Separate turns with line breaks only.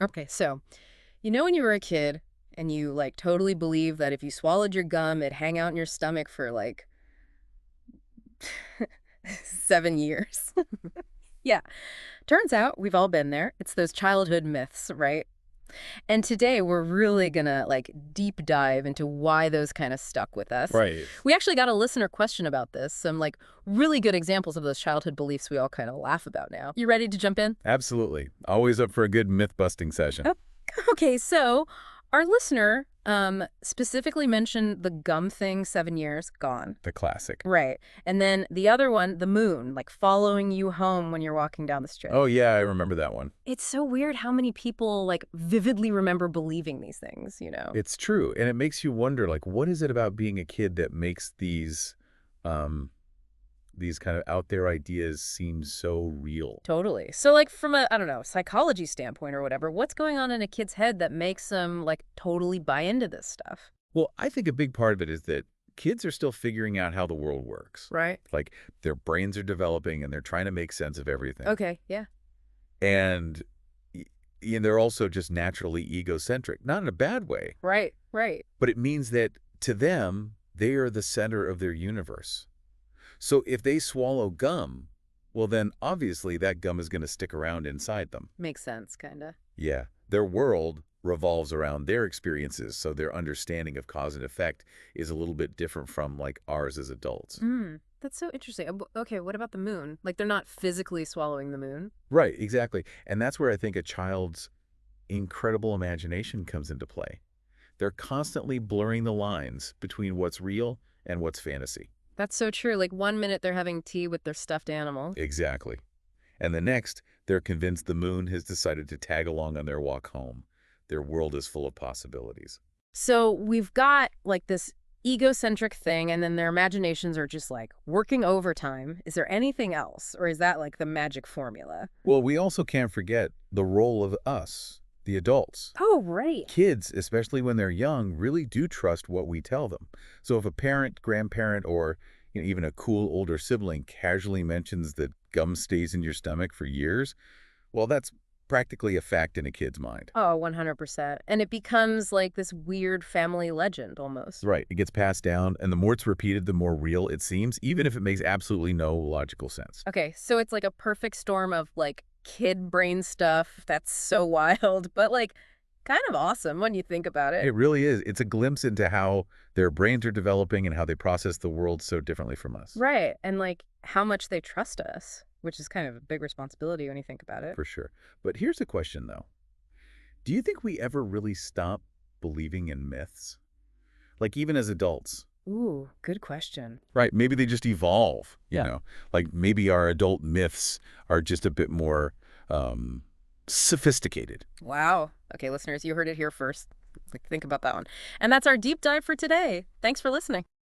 Okay, so, when you were a kid and you, like, totally believed that if you swallowed your gum, it'd hang out in your stomach for, like, 7 years? Yeah. Turns out we've all been there. It's those childhood myths, right? And today we're really gonna, like, deep dive into why those kind of stuck with us.
Right.
We actually got a listener question about this, some, like, really good examples of those childhood beliefs we all kind of laugh about now. You ready to jump in?
Absolutely. Always up for a good myth-busting session.
Oh, okay, so our listener specifically mentioned the gum thing, 7 years, gone.
The classic.
Right. And then the other one, the moon, like following you home when you're walking down the street.
Oh, yeah, I remember that one.
It's so weird how many people, like, vividly remember believing these things.
It's true, and it makes you wonder, like, what is it about being a kid that makes these kind of out there ideas seem so real?
Totally. So, like, from a, I don't know, psychology standpoint or whatever, what's going on in a kid's head that makes them, like, totally buy into this stuff?
Well, I think a big part of it is that kids are still figuring out how the world works.
Right.
Like, their brains are developing, and they're trying to make sense of everything.
Okay, yeah.
And they're also just naturally egocentric, not in a bad way,
Right, right.
but it means that to them, they are the center of their universe. So if they swallow gum, well, then obviously that gum is going to stick around inside them.
Makes sense, kind of.
Yeah, their world revolves around their experiences, so their understanding of cause and effect is a little bit different from like ours as adults.
That's so interesting. Okay, what about the moon? Like, they're not physically swallowing the moon?
Right, exactly. And that's where I think a child's incredible imagination comes into play. They're constantly blurring the lines between what's real and what's fantasy.
That's so true. Like, one minute they're having tea with their stuffed animal.
Exactly. And the next, they're convinced the moon has decided to tag along on their walk home. Their world is full of possibilities.
So we've got, like, this egocentric thing, and then their imaginations are just, like, working overtime. Is there anything else? Or is that, like, the magic formula?
Well, we also can't forget the role of us, the adults.
Oh, right.
Kids, especially when they're young, really do trust what we tell them. So if a parent, grandparent, or even a cool older sibling casually mentions that gum stays in your stomach for years, well, that's practically a fact in a kid's mind.
Oh, 100%. And it becomes, like, this weird family legend almost.
Right. It gets passed down, and the more it's repeated, the more real it seems, even if it makes absolutely no logical sense.
Okay, so it's like a perfect storm of, like, kid brain stuff that's so wild, but, like, kind of awesome when you think about it.
It really is. It's a glimpse into how their brains are developing and how they process the world so differently from us.
Right, and, like, how much they trust us, which is kind of a big responsibility when you think about it.
For sure. But here's a question, though. Do you think we ever really stop believing in myths? Like, even as adults?
Ooh, good question.
Right. Maybe they just evolve,
Yeah.
Like, maybe our adult myths are just a bit more sophisticated.
Wow. Okay, listeners, you heard it here first. Like, think about that one. And that's our deep dive for today. Thanks for listening.